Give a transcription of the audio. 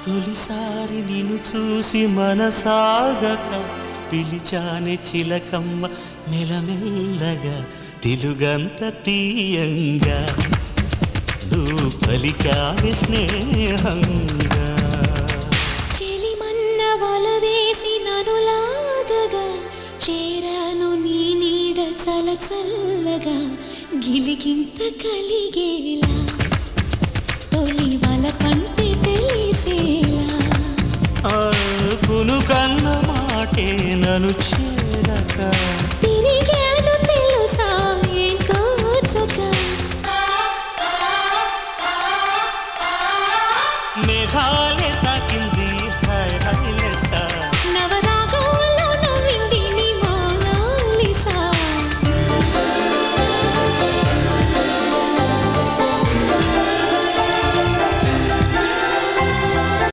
తొలిసారి నిన్ను చూసి మనసాగక పిలిచానే చిలకమ్మ మెలమెల్లగా తెలుగంత తీయంగా నువ్వు పలికావే స్నేహంగా చెలిమన్న వల వేసి నన్ను లాగగా చేరాను నీ నీడ చలచల్లగా గిలిగింత కలిగేలా తొలి వల కంటే తెలిసేలా కును కన్న మాటే నన్ను